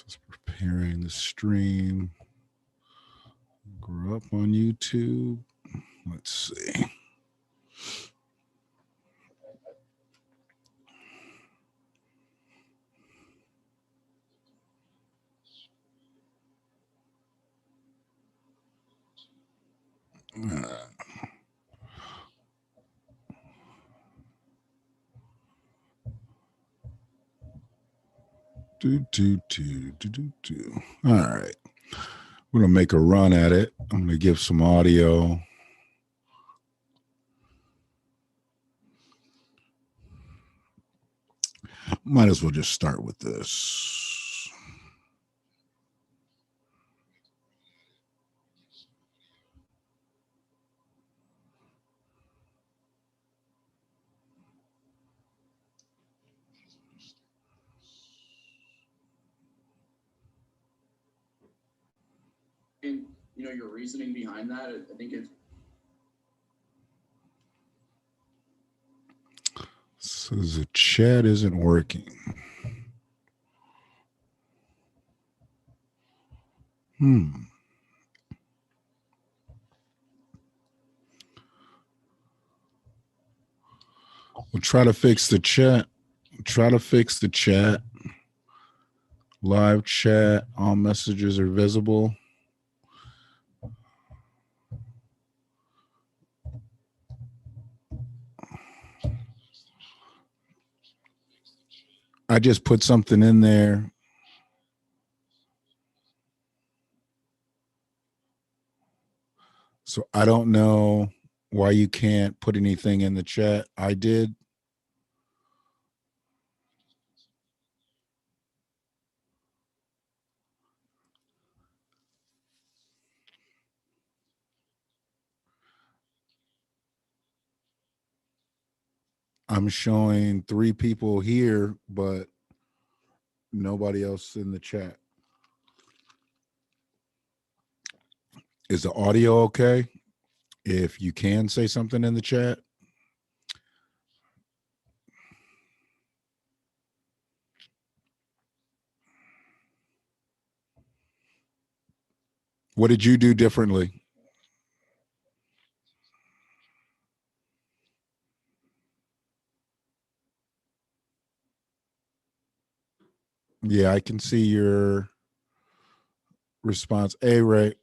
Just preparing the stream. Grew up on YouTube. Let's see. All right. We're going to make a run at it. I'm going to give some audio. Might as well just start with this. And your reasoning behind that, I think it's. Says the chat isn't working. We'll try to fix the chat. Live chat. All messages are visible. I just put something in there. So I don't know why you can't put anything in the chat. I did. I'm showing 3 people here, but nobody else in the chat. Is the audio okay? If you can say something in the chat. What did you do differently? Yeah, I can see your response. Hey, Ray.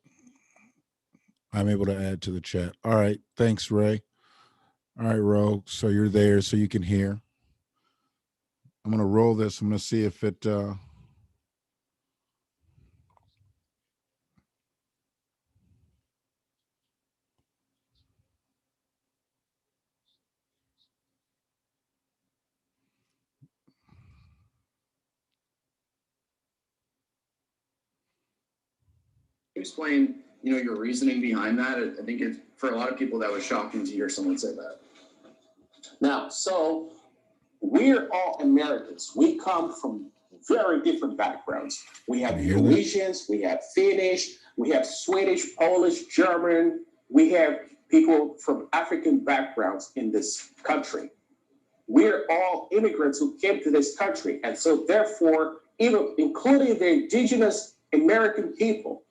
I'm able to add to the chat. All right. Thanks, Ray. All right, Ro. So you're there so you can hear. I'm going to roll this. I'm going to see if it... Explain, your reasoning behind that. I think it's, for a lot of people, that was shocking to hear someone say that. Now, so we're all Americans. We come from very different backgrounds. We have Norwegians, we have Finnish, we have Swedish, Polish, German. We have people from African backgrounds in this country. We're all immigrants who came to this country. And so therefore, even including the indigenous American people,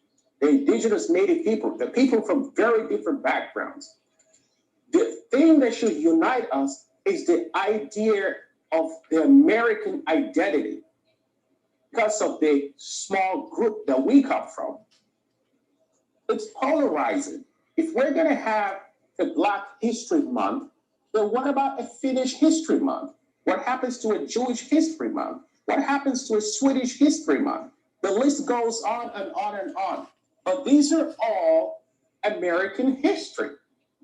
the indigenous native people, the people from very different backgrounds, the thing that should unite us is the idea of the American identity because of the small group that we come from. It's polarizing. If we're going to have a Black History Month, then what about a Finnish History Month? What happens to a Jewish History Month? What happens to a Swedish History Month? The list goes on and on and on. But these are all American history.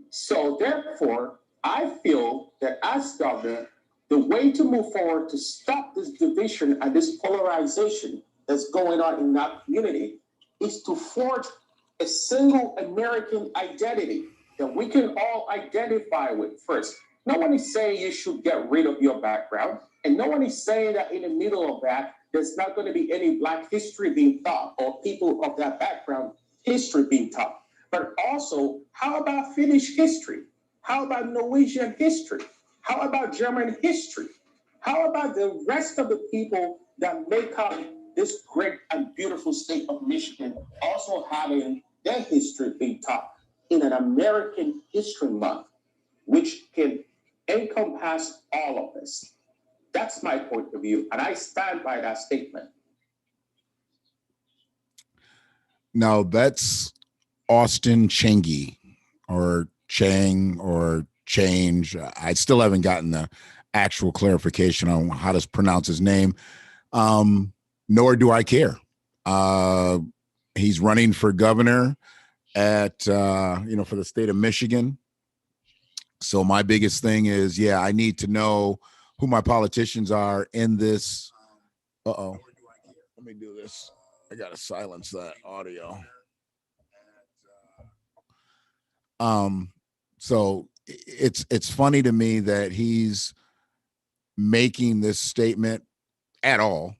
So therefore, I feel that as governor, the way to move forward to stop this division and this polarization that's going on in that community is to forge a single American identity that we can all identify with first. No one is saying you should get rid of your background, and no one is saying that in the middle of that, there's not going to be any Black history being taught or people of that background history being taught. But also, how about Finnish history? How about Norwegian history? How about German history? How about the rest of the people that make up this great beautiful state of Michigan also having their history being taught in an American History Month, which can encompass all of this. That's my point of view, and I stand by that statement. Now that's Austin Changi, or Chang, or Change. I still haven't gotten the actual clarification on how to pronounce his name. Nor do I care. He's running for governor at, for the state of Michigan. So my biggest thing is, I need to know who my politicians are in this. Uh-oh. Let me do this. I got to silence that audio. So it's funny to me that he's making this statement at all,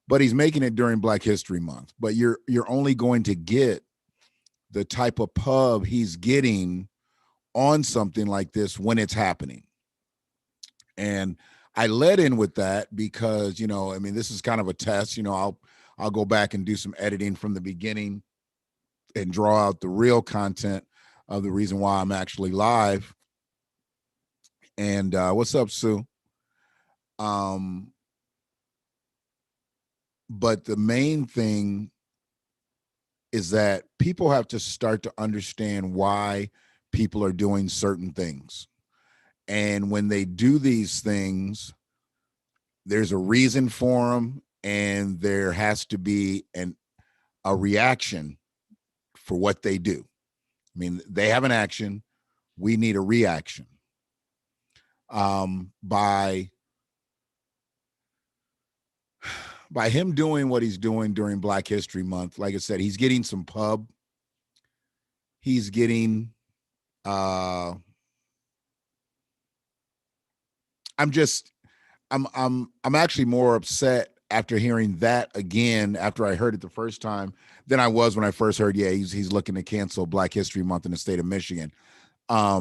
but he's making it during Black History Month. But you're only going to get the type of pub he's getting on something like this when it's happening. And I led in with that because, this is kind of a test. I'll go back and do some editing from the beginning and draw out the real content of the reason why I'm actually live. And what's up, Sue? But the main thing is that people have to start to understand why people are doing certain things. And when they do these things, there's a reason for them, and there has to be a reaction for what they do. I mean, they have an action. We need a reaction. By him doing what he's doing during Black History Month, like I said, he's getting some pub. He's getting, I'm actually more upset after hearing that again, after I heard it the first time, than I was when I first heard, he's looking to cancel Black History Month in the state of Michigan. I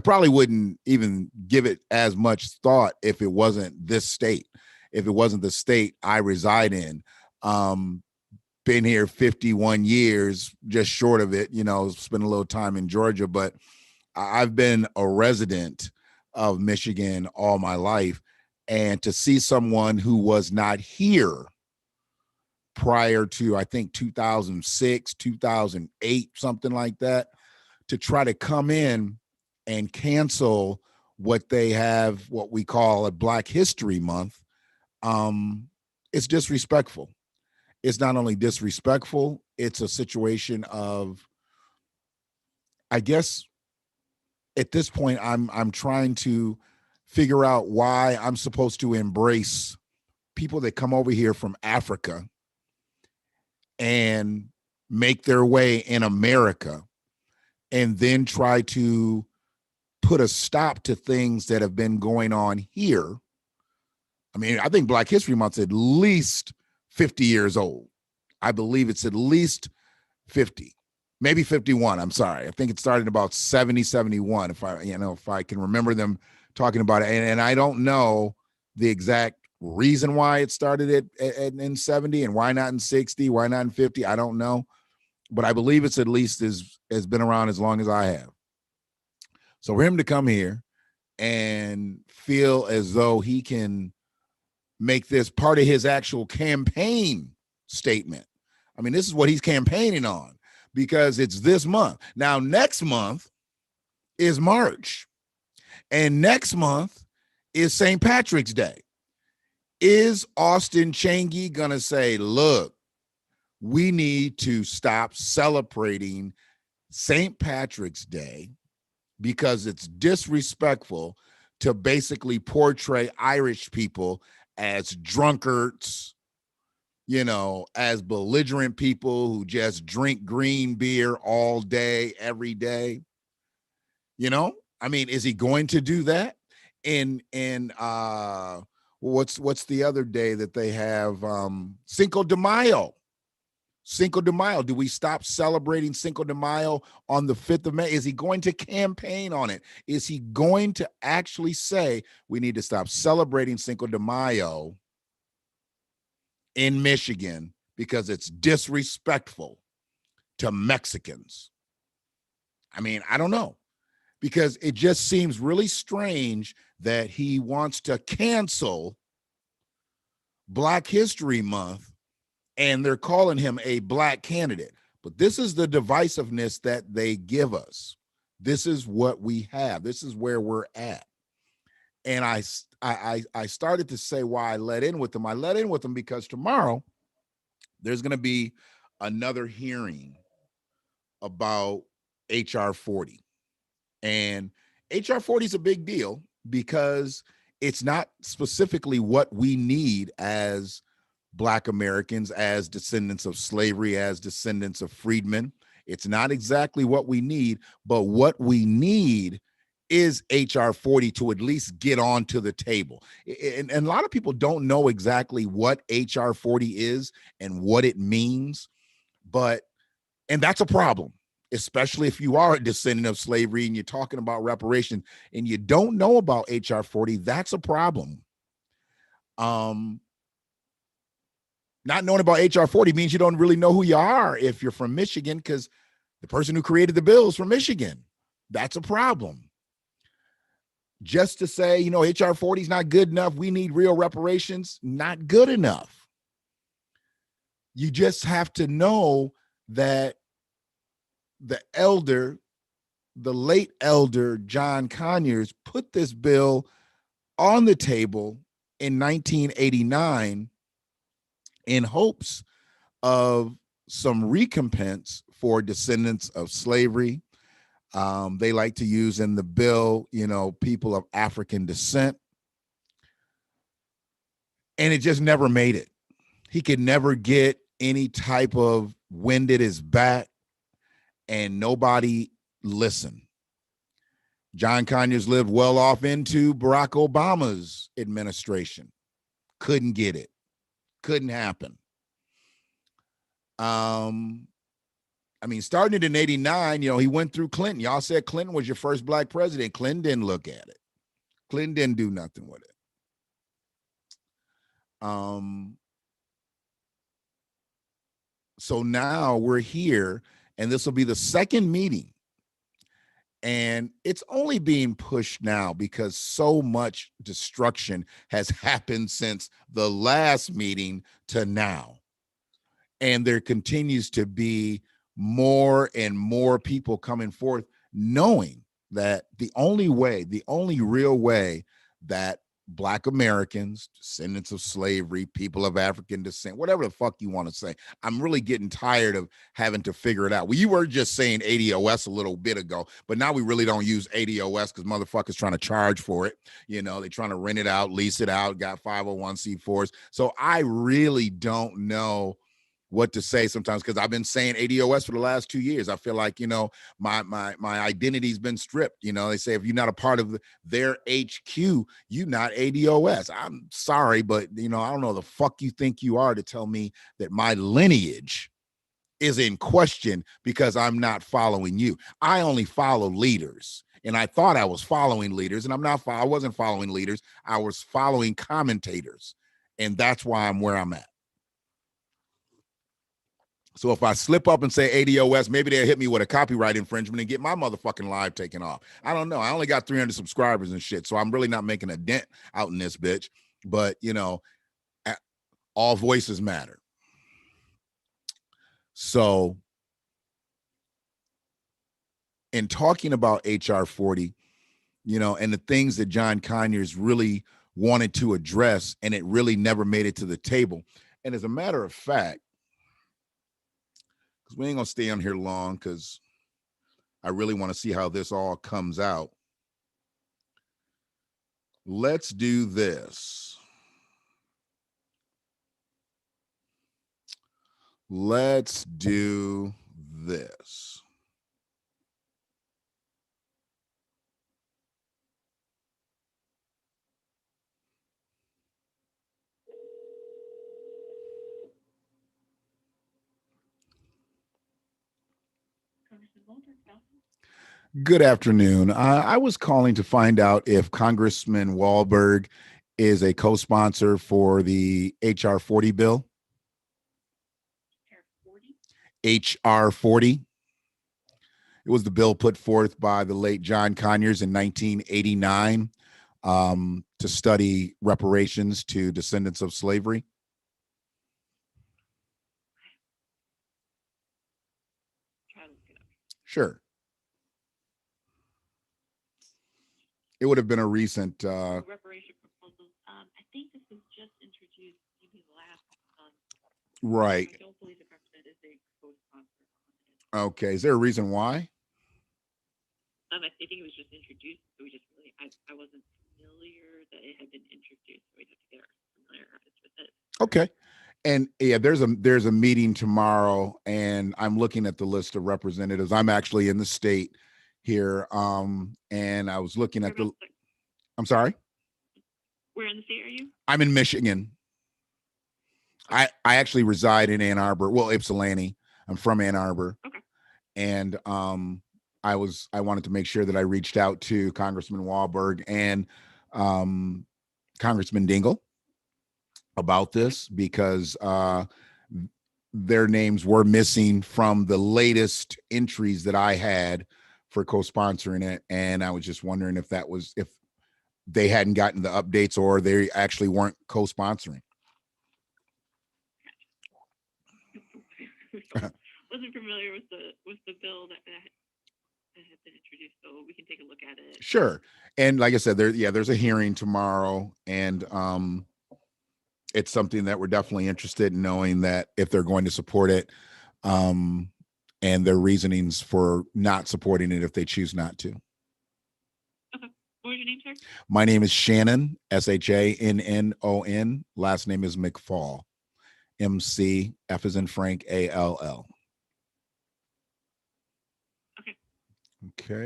probably wouldn't even give it as much thought if it wasn't this state, if it wasn't the state I reside in. Been here 51 years, just short of it, spent a little time in Georgia, but I've been a resident of Michigan all my life. And to see someone who was not here prior to, I think, 2006, 2008, something like that, to try to come in and cancel what they have, what we call a Black History Month, it's disrespectful. It's not only disrespectful, it's a situation of, I guess, at this point, I'm trying to figure out why I'm supposed to embrace people that come over here from Africa and make their way in America, and then try to put a stop to things that have been going on here. I mean, I think Black History Month's at least 50 years old. I believe it's at least 50, maybe 51. I'm sorry. I think it started about 70, 71, if I can remember them talking about it. And I don't know the exact reason why it started in 70 and why not in 60, why not in 50. I don't know. But I believe it's at least has been around as long as I have. So for him to come here and feel as though he can make this part of his actual campaign statement. I mean, this is what he's campaigning on, because it's this month. Now, next month is March, and next month is St. Patrick's Day. Is Austin Changi going to say, look, we need to stop celebrating St. Patrick's Day because it's disrespectful to basically portray Irish people as drunkards, as belligerent people who just drink green beer all day, every day? I mean, is he going to do that? In what's the other day that they have? Cinco de Mayo. Cinco de Mayo. Do we stop celebrating Cinco de Mayo on the 5th of May? Is he going to campaign on it? Is he going to actually say we need to stop celebrating Cinco de Mayo in Michigan because it's disrespectful to Mexicans. I mean, I don't know, because it just seems really strange that he wants to cancel Black History Month and they're calling him a black candidate. But this is the divisiveness that they give us. This is what we have. This is where we're at. And I started to say why I let in with them. I let in with them because tomorrow there's going to be another hearing about HR 40. And HR 40 is a big deal because it's not specifically what we need as Black Americans, as descendants of slavery, as descendants of freedmen. It's not exactly what we need, but what we need is HR 40 to at least get onto the table. And a lot of people don't know exactly what HR 40 is and what it means, and that's a problem, especially if you are a descendant of slavery and you're talking about reparation and you don't know about HR 40, that's a problem. Not knowing about HR 40 means you don't really know who you are if you're from Michigan, because the person who created the bill is from Michigan. That's a problem. Just to say, you know, HR 40 is not good enough, we need real reparations, not good enough. You just have to know that the late elder John Conyers put this bill on the table in 1989 in hopes of some recompense for descendants of slavery. They like to use in the bill, you know, people of African descent. And it just never made it. He could never get any type of wind at his back, and nobody listened. John Conyers lived well off into Barack Obama's administration. Couldn't get it. Couldn't happen. I mean, starting it in 89, you know, he went through Clinton. Y'all said Clinton was your first Black president. Clinton didn't look at it. Clinton didn't do nothing with it. So now we're here, and this will be the second meeting. And it's only being pushed now because so much destruction has happened since the last meeting to now. And there continues to be more and more people coming forth, knowing that the only real way that Black Americans, descendants of slavery, people of African descent, whatever the fuck you want to say. I'm really getting tired of having to figure it out. Well, you were just saying ADOS a little bit ago, but now we really don't use ADOS because motherfuckers trying to charge for it. You know, they're trying to rent it out, lease it out, got 501c4s. So I really don't know what to say sometimes, because I've been saying ADOS for the last 2 years. I feel like, you know, my identity's been stripped. You know, they say if you're not a part of their HQ, you're not ADOS. I'm sorry, but, you know, I don't know the fuck you think you are to tell me that my lineage is in question because I'm not following you. I only follow leaders. And I thought I was following leaders, and I wasn't following leaders. I was following commentators. And that's why I'm where I'm at. So if I slip up and say ADOS, maybe they'll hit me with a copyright infringement and get my motherfucking live taken off. I don't know. I only got 300 subscribers and shit, so I'm really not making a dent out in this bitch. But, you know, all voices matter. So in talking about HR 40, you know, and the things that John Conyers really wanted to address, and it really never made it to the table. And as a matter of fact, because we ain't gonna stay on here long, because I really want to see how this all comes out. Let's do this. Let's do this. Good afternoon. I was calling to find out if Congressman Wahlberg is a co-sponsor for the HR 40 bill. H.R. 40. It was the bill put forth by the late John Conyers in 1989 to study reparations to descendants of slavery. Sure. It would have been a recent reparation proposals. I think this was just introduced maybe last month. right. I don't believe the president is a co-sponsor. Okay. Is there a reason why? I think it was just introduced, so we just really I wasn't familiar that it had been introduced, so we had to get familiarized with it. Okay. And yeah, there's a meeting tomorrow, and I'm looking at the list of representatives. I'm actually in the state here, and I was looking at the. I'm sorry. Where in the state are you? I'm in Michigan. I actually reside in Ann Arbor. Well, Ypsilanti. I'm from Ann Arbor. Okay. And I wanted to make sure that I reached out to Congressman Wahlberg and Congressman Dingle about this, because their names were missing from the latest entries that I had for co-sponsoring it. And I was just wondering if they hadn't gotten the updates or they actually weren't co-sponsoring. Wasn't familiar with the bill that had been introduced, so we can take a look at it. Sure. And like I said, there's a hearing tomorrow, and it's something that we're definitely interested in knowing that if they're going to support it, and their reasonings for not supporting it if they choose not to. Okay. What was your name, sir? My name is Shannon, Shannon. Last name is McFall. MC, F as in Frank, ALL. Okay. Okay. All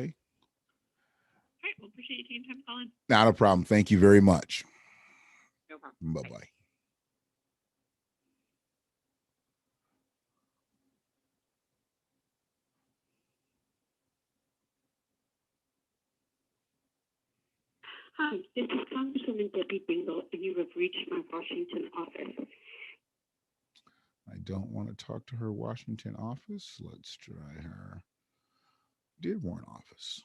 right. Well, appreciate you taking time to call in. Not a problem. Thank you very much. No problem. Bye-bye. Hi, this is Congresswoman Debbie Bingle, and you have reached my Washington office. I don't want to talk to her Washington office. Let's try her Dearborn office.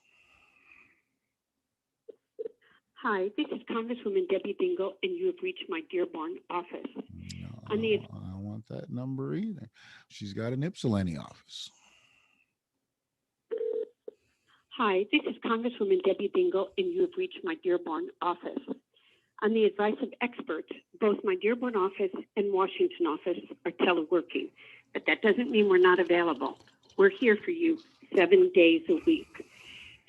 Hi, this is Congresswoman Debbie Bingle, and you have reached my Dearborn office. No, I don't want that number either. She's got an Ypsilanti office. Hi, this is Congresswoman Debbie Bingle, and you have reached my Dearborn office. On the advice of experts, both my Dearborn office and Washington office are teleworking, but that doesn't mean we're not available. We're here for you 7 days a week.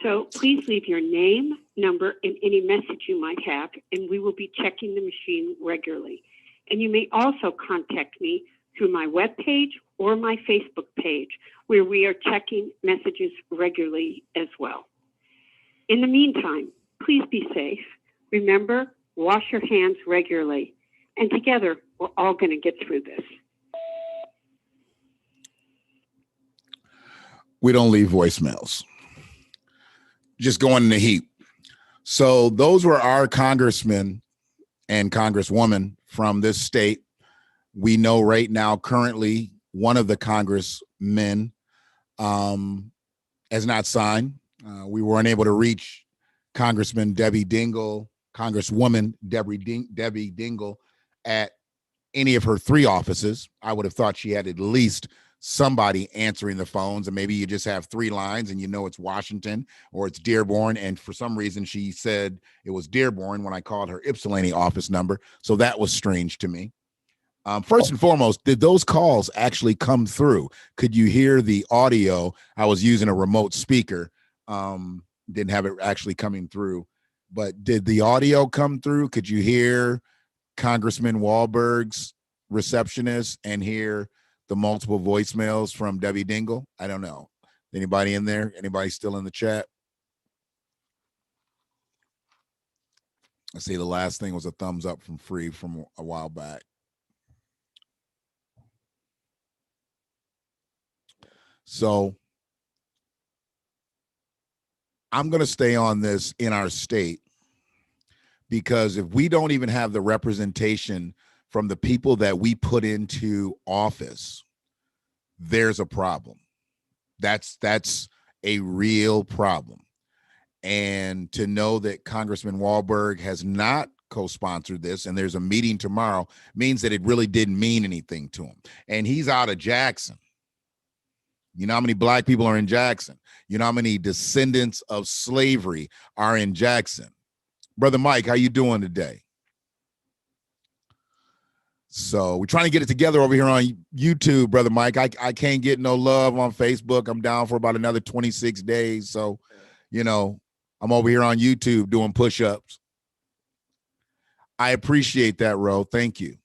So please leave your name, number, and any message you might have, and we will be checking the machine regularly. And you may also contact me through my webpage or my Facebook page, where we are checking messages regularly as well. In the meantime, please be safe. Remember, wash your hands regularly. And together, we're all going to get through this. We don't leave voicemails. Just going in the heap. So those were our congressmen and congresswoman from this state. We know right now, currently, one of the congressmen has not signed. We weren't able to reach Congressman Debbie Dingle, Congresswoman Debbie Dingle at any of her 3 offices. I would have thought she had at least somebody answering the phones, and maybe you just have 3 lines and you know it's Washington or it's Dearborn, and for some reason she said it was Dearborn when I called her Ypsilanti office number. So that was strange to me. First and foremost, did those calls actually come through? Could you hear the audio? I was using a remote speaker, didn't have it actually coming through, but did the audio come through? Could you hear Congressman Wahlberg's receptionist and hear the multiple voicemails from Debbie Dingle? I don't know. Anybody in there? Anybody still in the chat? I see the last thing was a thumbs up from Free from a while back. So I'm going to stay on this in our state, because if we don't even have the representation from the people that we put into office, there's a problem. That's a real problem. And to know that Congressman Wahlberg has not co-sponsored this and there's a meeting tomorrow means that it really didn't mean anything to him. And he's out of Jackson. You know how many black people are in Jackson? You know how many descendants of slavery are in Jackson? Brother Mike, how you doing today? So we're trying to get it together over here on YouTube, Brother Mike. I can't get no love on Facebook. I'm down for about another 26 days. So, you know, I'm over here on YouTube doing push-ups. I appreciate that, Ro. Thank you.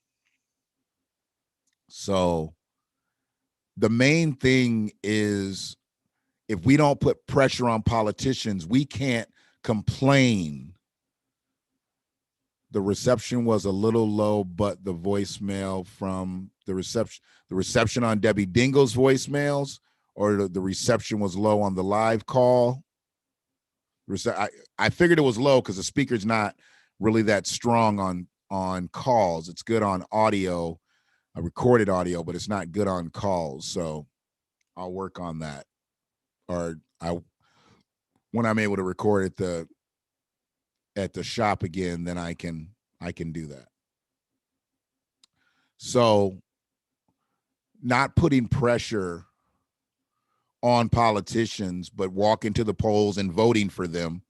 So the main thing is, if we don't put pressure on politicians, we can't complain. The reception was a little low, but the voicemail from the reception on Debbie Dingle's voicemails, or the reception was low on the live call. I figured it was low because the speaker's not really that strong on calls. It's good on audio, recorded audio, but it's not good on calls. So I'll work on that. Or when I'm able to record at the shop again, then I can do that. So not putting pressure on politicians, but walking to the polls and voting for them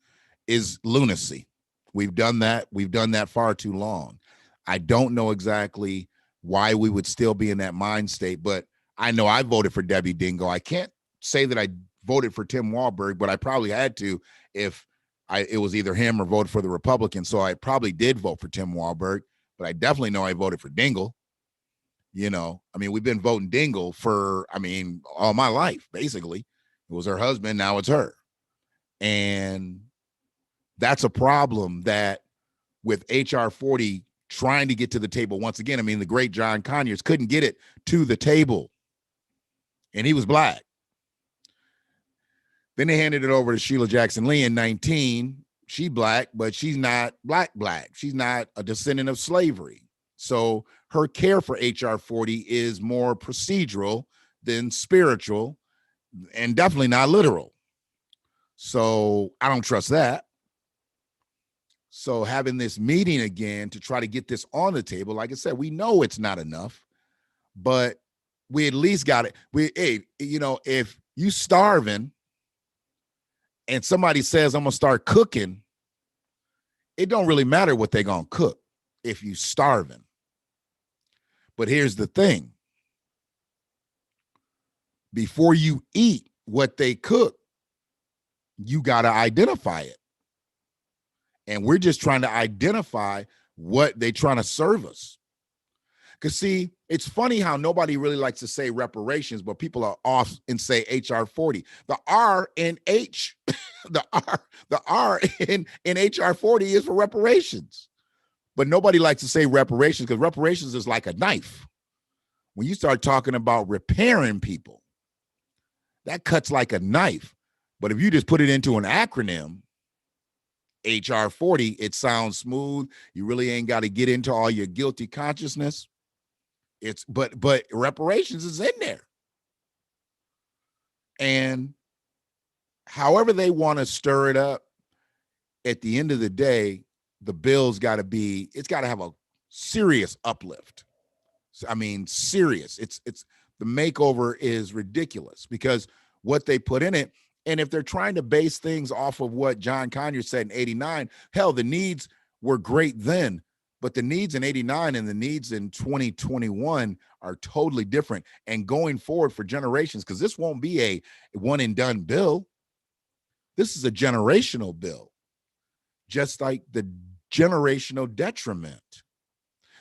is lunacy. We've done that. We've done that far too long. I don't know exactly why we would still be in that mind state, but I know I voted for Debbie Dingle. I can't say that I voted for Tim Walberg, but I probably had to if it was either him or voted for the Republican. So I probably did vote for Tim Walberg, but I definitely know I voted for Dingle. You know, I mean, we've been voting Dingle for, all my life, basically. It was her husband, now it's her. And that's a problem that with HR 40 trying to get to the table once again. The great John Conyers couldn't get it to the table. And he was black. Then they handed it over to Sheila Jackson Lee in 19. She black, but she's not black. She's not a descendant of slavery. So her care for HR 40 is more procedural than spiritual, and definitely not literal. So I don't trust that. So having this meeting again to try to get this on the table, like I said, we know it's not enough, but we at least got it. If you starving and somebody says, I'm going to start cooking, it don't really matter what they're going to cook if you starving. But here's the thing. Before you eat what they cook, you got to identify it. And we're just trying to identify what they're trying to serve us. Because, see, it's funny how nobody really likes to say reparations, but people are off and say HR 40. The R in H, the R in HR 40 is for reparations. But nobody likes to say reparations because reparations is like a knife. When you start talking about repairing people, that cuts like a knife. But if you just put it into an acronym, HR 40, it sounds smooth. You really ain't got to get into all your guilty consciousness. But reparations is in there. And however they want to stir it up, at the end of the day, the bill's got to it's got to have a serious uplift. Serious. It's the makeover is ridiculous because what they put in it. And if they're trying to base things off of what John Conyers said in 89, hell, the needs were great then, but the needs in 89 and the needs in 2021 are totally different. And going forward for generations, because this won't be a one and done bill. This is a generational bill, just like the generational detriment.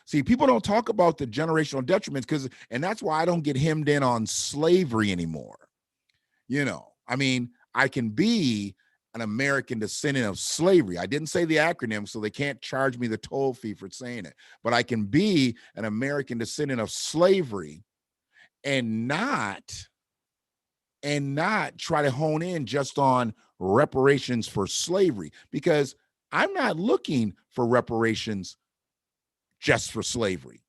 See, people don't talk about the generational detriments and that's why I don't get hemmed in on slavery anymore. I can be an American descendant of slavery. I didn't say the acronym, so they can't charge me the toll fee for saying it. But I can be an American descendant of slavery and not try to hone in just on reparations for slavery, because I'm not looking for reparations just for slavery.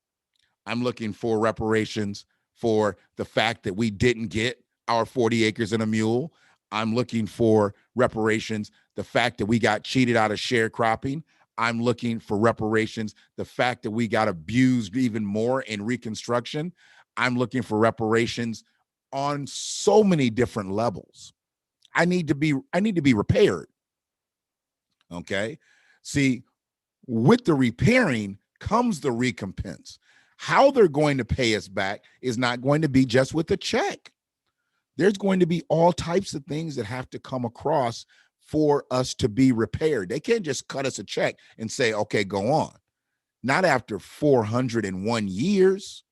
I'm looking for reparations for the fact that we didn't get our 40 acres and a mule. I'm looking for reparations, the fact that we got cheated out of sharecropping. I'm looking for reparations, the fact that we got abused even more in Reconstruction. I'm looking for reparations on so many different levels. I need to be repaired. Okay. See, with the repairing comes the recompense. How they're going to pay us back is not going to be just with a check. There's going to be all types of things that have to come across for us to be repaired. They can't just cut us a check and say, okay, go on. Not after 401 years.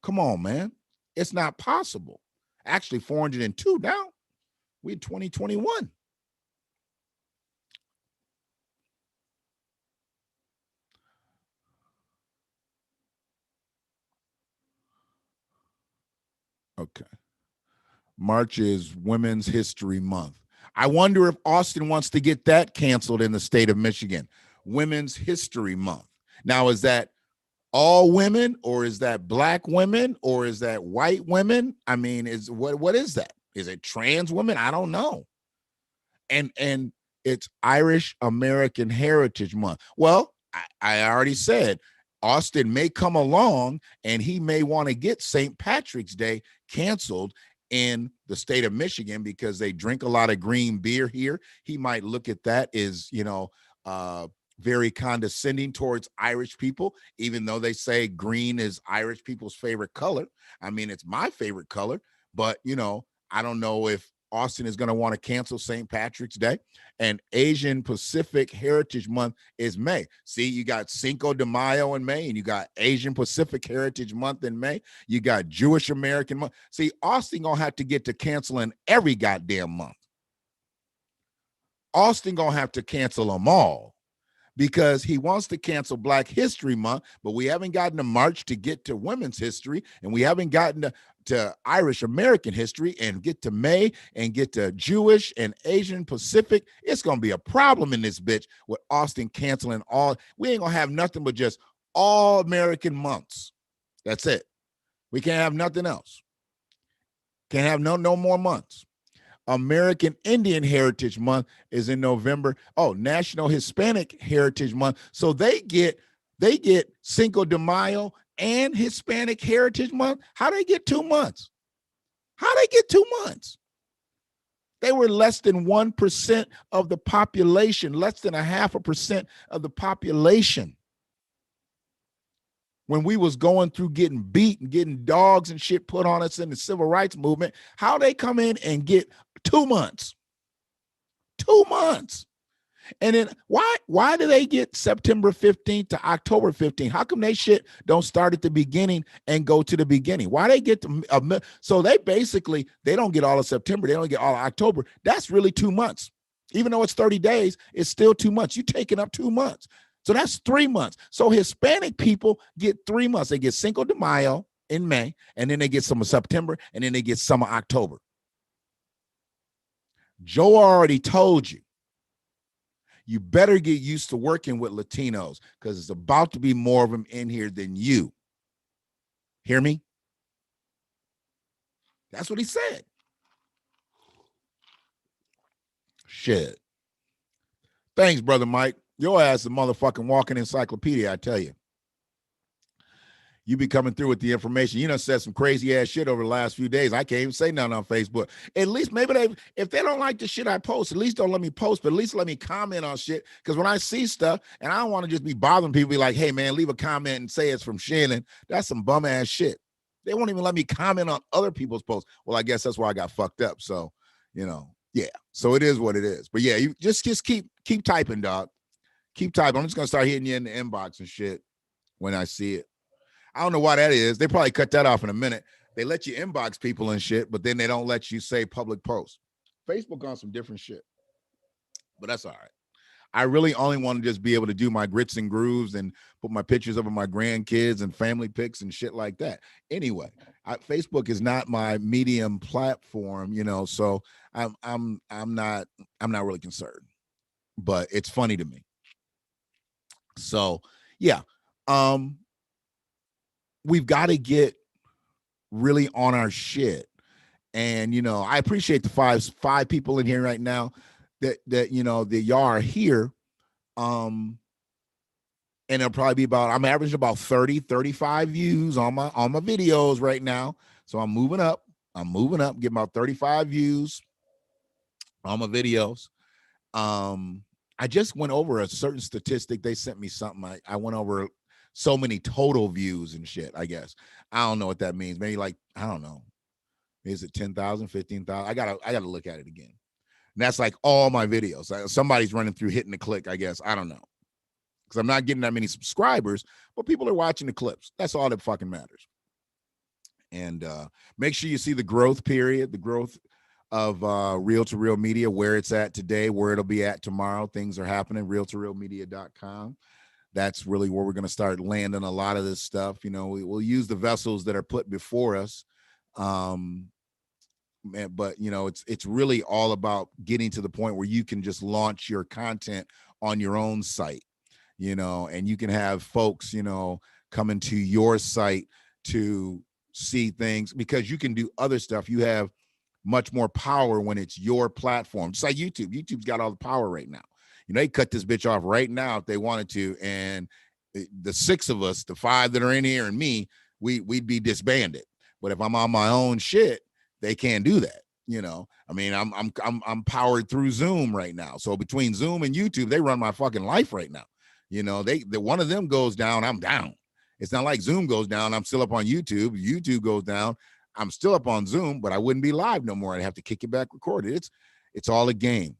Come on, man. It's not possible. Actually, 402 now. We're 2021. Okay. March is Women's History Month. I wonder if Austin wants to get that canceled in the state of Michigan. Women's History Month. Now, is that all women, or is that black women, or is that white women? I mean, what is that? Is it trans women? I don't know. And it's Irish American Heritage Month. Well, I already said Austin may come along and he may want to get St. Patrick's Day canceled in the state of Michigan because they drink a lot of green beer here. He might look at that as, very condescending towards Irish people, even though they say green is Irish people's favorite color. I mean, it's my favorite color, but, I don't know if Austin is going to want to cancel St. Patrick's Day. And Asian Pacific Heritage Month is May. See, you got Cinco de Mayo in May, and you got Asian Pacific Heritage Month in May. You got Jewish American Month. See, Austin going to have to get to canceling every goddamn month. Austin going to have to cancel them all, because he wants to cancel Black History Month, but we haven't gotten to March to get to women's history, and we haven't gotten to Irish American history, and get to May, and get to Jewish and Asian Pacific. It's going to be a problem in this bitch with Austin canceling all. We ain't going to have nothing but just all American months. That's it. We can't have nothing else. Can't have no more months. American Indian Heritage Month is in November. Oh, National Hispanic Heritage Month. So they get Cinco de Mayo and Hispanic Heritage Month. How they get 2 months? How they get 2 months? They were less than 1% of the population, less than 0.5% of the population. When we was going through getting beat and getting dogs and shit put on us in the civil rights movement, how they come in and get 2 months? 2 months. And then why do they get September 15th to October 15th? How come they shit don't start at the beginning and go to the beginning? Why they get so they basically, they don't get all of September, they don't get all of October. That's really 2 months. Even though it's 30 days, it's still 2 months. You're taking up 2 months. So that's 3 months. So Hispanic people get 3 months. They get Cinco de Mayo in May, and then they get some of September, and then they get some of October. Joe already told you, you better get used to working with Latinos, because it's about to be more of them in here than you. Hear me? That's what he said. Shit. Thanks, Brother Mike. Your ass is a motherfucking walking encyclopedia, I tell you. You be coming through with the information. You done said some crazy ass shit over the last few days. I can't even say nothing on Facebook. At least maybe if they don't like the shit I post, at least don't let me post, but at least let me comment on shit. Because when I see stuff, and I don't want to just be bothering people, be like, hey man, leave a comment and say it's from Shannon. That's some bum ass shit. They won't even let me comment on other people's posts. Well, I guess that's why I got fucked up. So, yeah. So it is what it is. But yeah, you just keep typing, dog. Keep typing. I'm just gonna start hitting you in the inbox and shit when I see it. I don't know why that is. They probably cut that off in a minute. They let you inbox people and shit, but then they don't let you say public posts. Facebook on some different shit. But that's all right. I really only want to just be able to do my grits and grooves and put my pictures of my grandkids and family pics and shit like that. Anyway, Facebook is not my medium platform, so I'm not really concerned. But it's funny to me. So yeah. We've got to get really on our shit. And, you know, I appreciate the five people in here right now that, you know, that y'all are here. And it'll probably be I'm averaging about 30, 35 views on my videos right now. So I'm moving up, getting about 35 views on my videos. I just went over a certain statistic. They sent me something. I went over so many total views and shit, I guess. I don't know what that means. Maybe like, I don't know. Is it 10,000, 15,000? I gotta look at it again. And that's like all my videos. Somebody's running through hitting the click, I guess. I don't know. Because I'm not getting that many subscribers, but people are watching the clips. That's all that fucking matters. And make sure you see the growth period, the growth of Real to Real Media, where it's at today, where it'll be at tomorrow. Things are happening, realtorealmedia.com. That's really where we're going to start landing a lot of this stuff. You know, we'll use the vessels that are put before us. But you know, it's really all about getting to the point where you can just launch your content on your own site, you know, and you can have folks, you know, coming to your site to see things, because you can do other stuff. You have much more power when it's your platform. Just like YouTube. YouTube's got all the power right now. You know, they cut this bitch off right now if they wanted to, and the six of us, the five that are in here and me, we'd be disbanded. But if I'm on my own shit, they can't do that. You know, I mean, I'm powered through Zoom right now. So between Zoom and YouTube, they run my fucking life right now. You know, one of them goes down, I'm down. It's not like Zoom goes down, I'm still up on YouTube. YouTube goes down, I'm still up on Zoom, but I wouldn't be live no more. I'd have to kick it back, record it. It's all a game,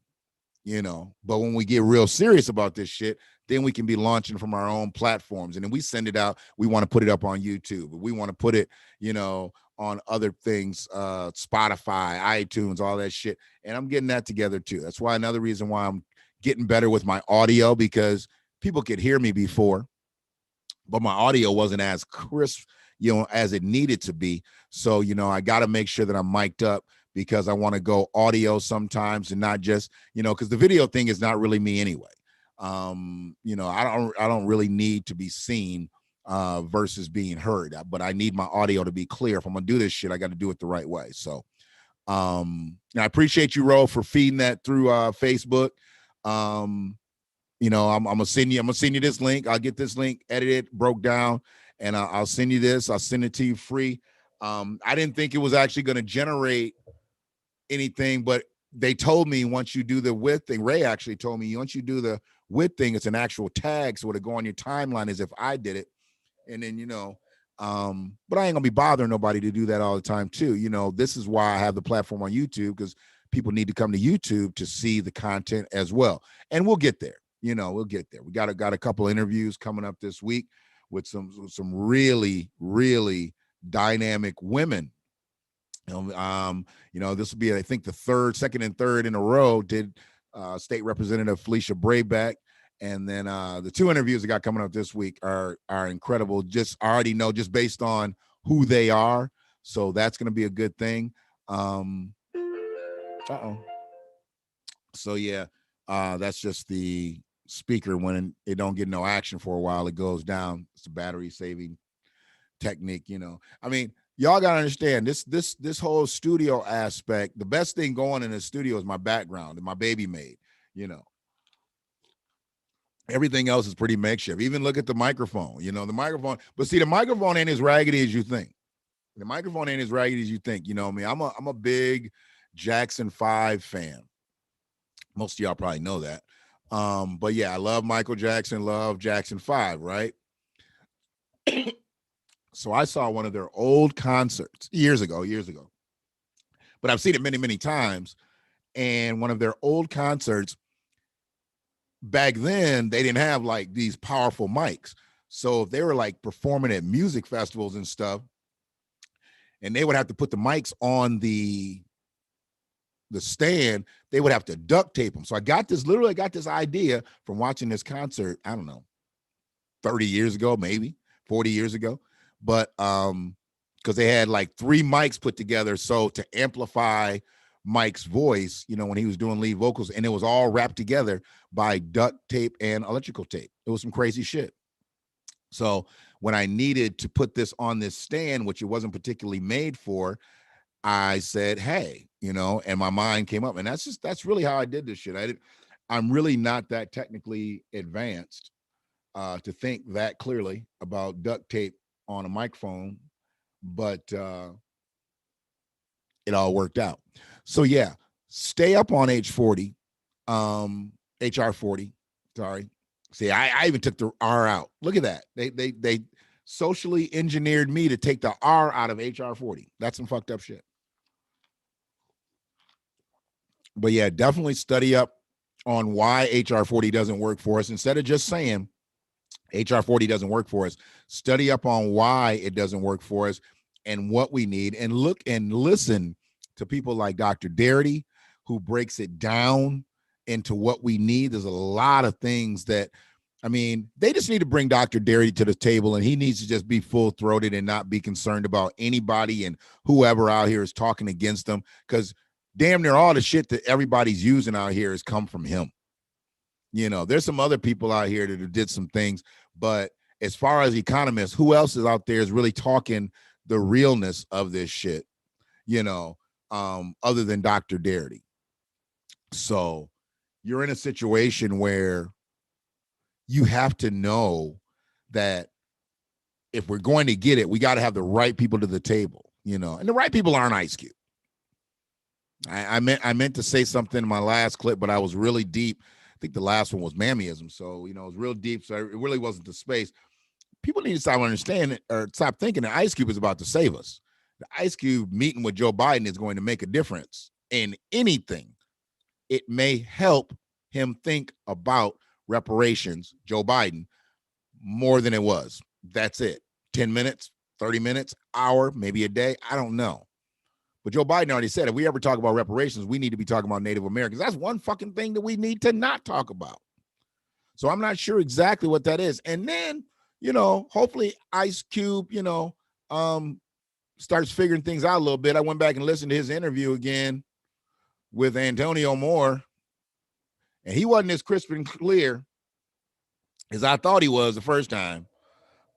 you know. But when we get real serious about this shit, then we can be launching from our own platforms. And then we send it out. We want to put it up on YouTube. We want to put it, you know, on other things, Spotify, iTunes, all that shit. And I'm getting that together too. That's why another reason why I'm getting better with my audio, because people could hear me before, but my audio wasn't as crisp, you know, as it needed to be. So, you know, I got to make sure that I'm mic'd up, because I want to go audio sometimes and not just, you know, because the video thing is not really me anyway. You know, I don't really need to be seen versus being heard, but I need my audio to be clear. If I'm gonna do this shit, I got to do it the right way. So I appreciate you, Ro, for feeding that through Facebook. You know, I'm gonna send you this link. I'll get this link edited, broke down, and I'll send you this. I'll send it to you free. I didn't think it was actually going to generate anything, but they told me once you do the width thing, Ray actually told me once you do the width thing, it's an actual tag, so it'll go on your timeline as if I did it. And then, you know, but I ain't gonna be bothering nobody to do that all the time too. You know, this is why I have the platform on YouTube, because people need to come to YouTube to see the content as well. And we'll get there. You know, we'll get there. We got a couple interviews coming up this week with some really, really dynamic women. You know, this will be, I think, the second and third in a row. Did State Representative Felicia Brayback, and then the two interviews I got coming up this week are incredible. Just I already know just based on who they are, so that's going to be a good thing. So yeah, that's just the speaker. When it don't get no action for a while, it goes down. It's a battery saving technique. You know, I mean, y'all gotta understand this whole studio aspect. The best thing going in the studio is my background and my baby made. You know, everything else is pretty makeshift. Even look at the microphone. You know, the microphone. But see, the microphone ain't as raggedy as you think. The microphone ain't as raggedy as you think. You know what I mean? I'm a big Jackson 5 fan. Most of y'all probably know that. But yeah, I love Michael Jackson, love Jackson 5, right? So I saw one of their old concerts years ago, but I've seen it many, many times. And one of their old concerts, back then, they didn't have like these powerful mics. So if they were like performing at music festivals and stuff, and they would have to put the mics on the stand, they would have to duct tape them. So I got this idea from watching this concert, I don't know, 30 years ago, maybe 40 years ago. But because they had like 3 mics put together, so to amplify Mike's voice, you know, when he was doing lead vocals, and it was all wrapped together by duct tape and electrical tape. It was some crazy shit. So when I needed to put this on this stand, which it wasn't particularly made for, I said, hey, you know, and my mind came up. And that's really how I did this shit. I'm really not that technically advanced to think that clearly about duct tape on a microphone, but it all worked out. So yeah, stay up on H40, HR 40. Sorry. See, I even took the R out. Look at that. They socially engineered me to take the R out of HR 40. That's some fucked up shit. But yeah, definitely study up on why HR 40 doesn't work for us. Instead of just saying HR 40 doesn't work for us, study up on why it doesn't work for us and what we need, and look and listen to people like Dr. Darity, who breaks it down into what we need. There's a lot of things that, I mean, they just need to bring Dr. Darity to the table, and he needs to just be full-throated and not be concerned about anybody and whoever out here is talking against them, because damn near all the shit that everybody's using out here has come from him. You know, there's some other people out here that did some things, but as far as economists, who else is out there is really talking the realness of this shit, you know, other than Dr. Darity? So you're in a situation where you have to know that if we're going to get it, we got to have the right people to the table, you know, and the right people aren't Ice Cube. I meant to say something in my last clip, but I was really deep. I think the last one was mammyism. So, you know, it was real deep. So it really wasn't the space. People need to stop understanding or stop thinking that Ice Cube is about to save us. The Ice Cube meeting with Joe Biden is going to make a difference in anything. It may help him think about reparations, Joe Biden, more than it was. That's it. 10 minutes, 30 minutes, hour, maybe a day. I don't know. But Joe Biden already said if we ever talk about reparations, we need to be talking about Native Americans. That's one fucking thing that we need to not talk about. So I'm not sure exactly what that is. And then, you know, hopefully Ice Cube, you know, starts figuring things out a little bit. I went back and listened to his interview again with Antonio Moore, and he wasn't as crisp and clear as I thought he was the first time.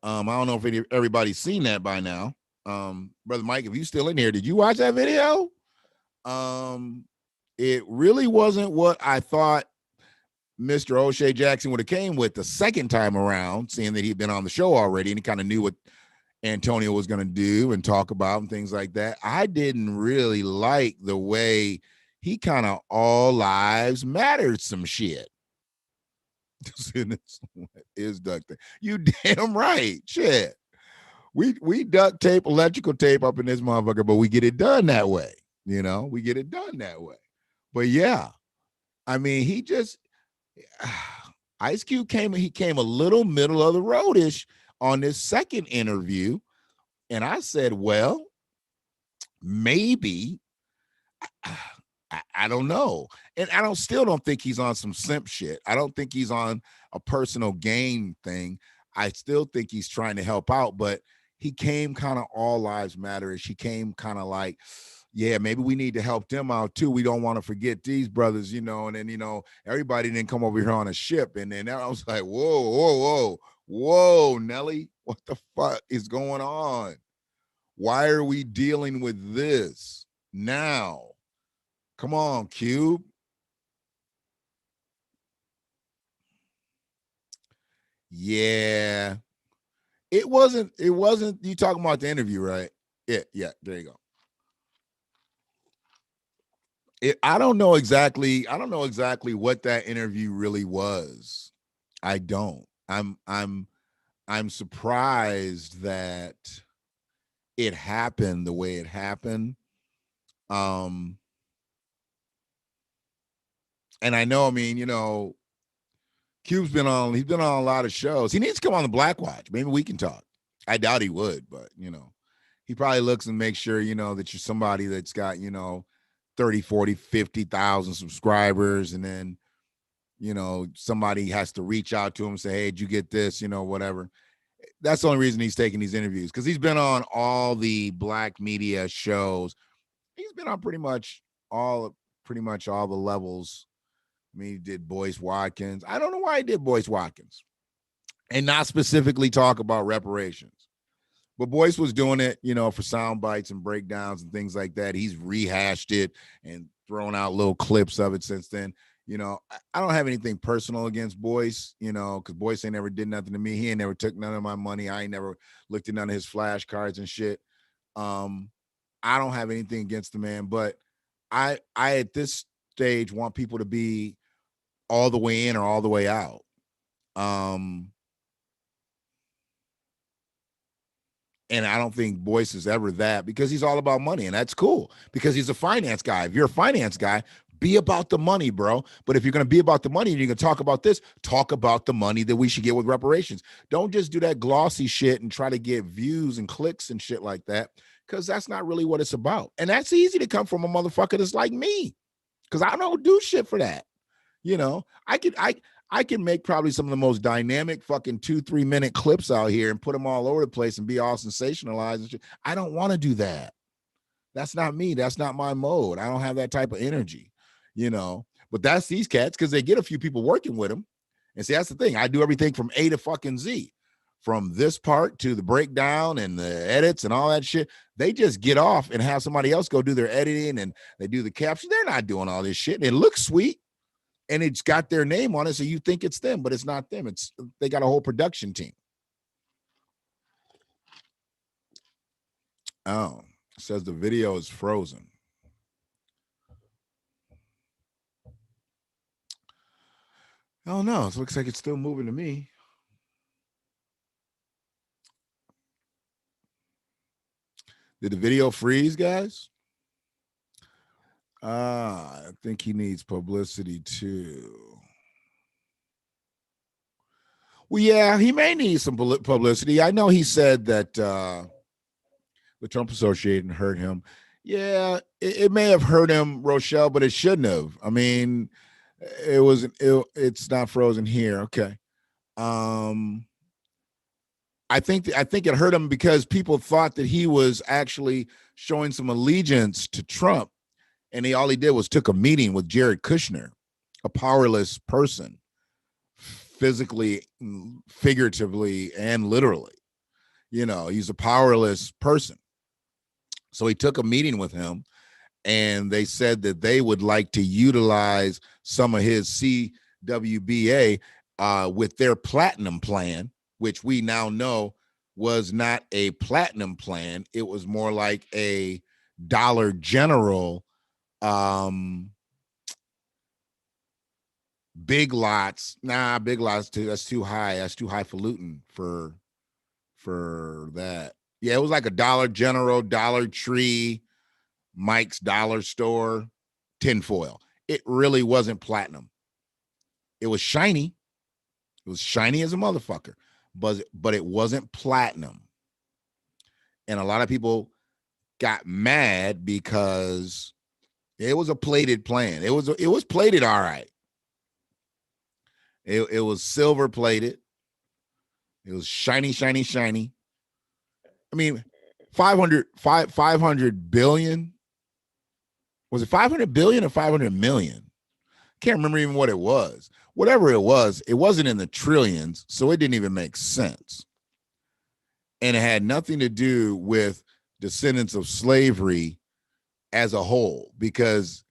I don't know if everybody's seen that by now. Brother Mike, if you still in here, did you watch that video? It really wasn't what I thought Mr. O'Shea Jackson would have came with the second time around, seeing that he'd been on the show already and he kind of knew what Antonio was going to do and talk about and things like that. I didn't really like the way he kind of all lives mattered some shit. Is duct tape. You damn right. Shit. We duct tape, electrical tape up in this motherfucker, but we get it done that way. You know, we get it done that way. But yeah, I mean, he just Ice Cube came a little middle of the road-ish on this second interview. And I said, well, maybe I don't know. And I still don't think he's on some simp shit. I don't think he's on a personal gain thing. I still think he's trying to help out, but he came kind of all lives matter-ish. He came kind of like, yeah, maybe we need to help them out too. We don't want to forget these brothers, you know. And then, you know, everybody didn't come over here on a ship. And then I was like, whoa, Nelly, what the fuck is going on? Why are we dealing with this now? Come on, Cube. Yeah. It wasn't you talking about the interview, right? Yeah, there you go. I don't know exactly what that interview really was. I don't. I'm surprised that it happened the way it happened. And I know, I mean, you know, Cube's he's been on a lot of shows. He needs to come on the Black Watch. Maybe we can talk. I doubt he would, but you know, he probably looks and makes sure, you know, that you're somebody that's got, you know, 30, 40, 50,000 subscribers. And then, you know, somebody has to reach out to him and say, hey, did you get this? You know, whatever. That's the only reason he's taking these interviews, because he's been on all the black media shows. He's been on pretty much all the levels. I mean, he did Boyce Watkins. I don't know why he did Boyce Watkins. and not specifically talk about reparations. But Boyce was doing it, you know, for sound bites and breakdowns and things like that. He's rehashed it and thrown out little clips of it since then. You know, I don't have anything personal against Boyce, you know, because Boyce ain't never did nothing to me. He ain't never took none of my money. I ain't never looked at none of his flashcards and shit. I don't have anything against the man, but I at this stage want people to be all the way in or all the way out. And I don't think Boyce is ever that, because he's all about money, and that's cool because he's a finance guy. If you're a finance guy, be about the money, bro. But if you're going to be about the money and you're going to talk about this, talk about the money that we should get with reparations. Don't just do that glossy shit and try to get views and clicks and shit like that, because that's not really what it's about. And that's easy to come from a motherfucker that's like me, because I don't do shit for that. You know, I can make probably some of the most dynamic fucking 2-3 minute clips out here and put them all over the place and be all sensationalized and shit. I don't want to do that. That's not me. That's not my mode. I don't have that type of energy, you know. But that's these cats, because they get a few people working with them. And see, that's the thing. I do everything from A to fucking Z, from this part to the breakdown and the edits and all that shit. They just get off and have somebody else go do their editing, and they do the caption. They're not doing all this shit. And it looks sweet, and it's got their name on it, so you think it's them, but it's not them. They got a whole production team. Oh, it says the video is frozen. Oh no, it looks like it's still moving to me. Did the video freeze, guys? I think he needs publicity too. Well, yeah, he may need some publicity. I know he said that the Trump Association hurt him. Yeah, it may have hurt him, Rochelle, but it shouldn't have. I mean, it's not frozen here. Okay. I think it hurt him because people thought that he was actually showing some allegiance to Trump, and all he did was took a meeting with Jared Kushner, a powerless person, physically, figuratively, and literally. You know, he's a powerless person. So he took a meeting with him, and they said that they would like to utilize some of his CWBA with their platinum plan, which we now know was not a platinum plan. It was more like a Dollar General, big lots. Nah, big lots too. That's too high. That's too highfalutin for that. Yeah, it was like a Dollar General, Dollar Tree, Mike's Dollar Store, tinfoil. It really wasn't platinum. It was shiny. It was shiny as a motherfucker, but it wasn't platinum. And a lot of people got mad because it was a plated plan. It was plated all right. It was silver plated. It was shiny, shiny, shiny. I mean, 500 billion. Was it 500 billion or 500 million? Can't remember even what it was. Whatever it was, it wasn't in the trillions, so it didn't even make sense. And it had nothing to do with descendants of slavery as a whole, because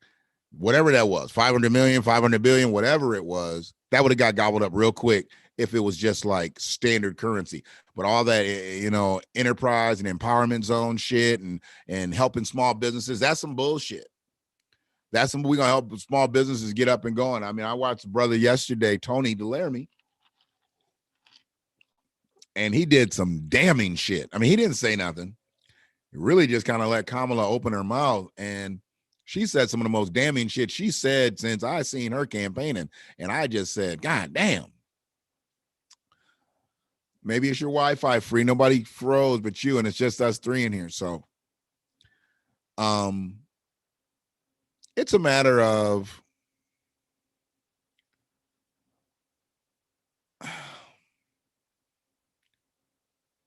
whatever that was, 500 million, 500 billion, whatever it was, that would have got gobbled up real quick if it was just like standard currency. But all that, you know, enterprise and empowerment zone shit and helping small businesses, that's some bullshit. That's something we're going to help small businesses get up and going. I mean, I watched a brother yesterday, Tony Delarmy, and he did some damning shit. I mean, he didn't say nothing. He really just kind of let Kamala open her mouth, and she said some of the most damning shit she said since I seen her campaigning. And I just said, God damn. Maybe it's your Wi-Fi free. Nobody froze but you, and it's just us three in here. So it's a matter of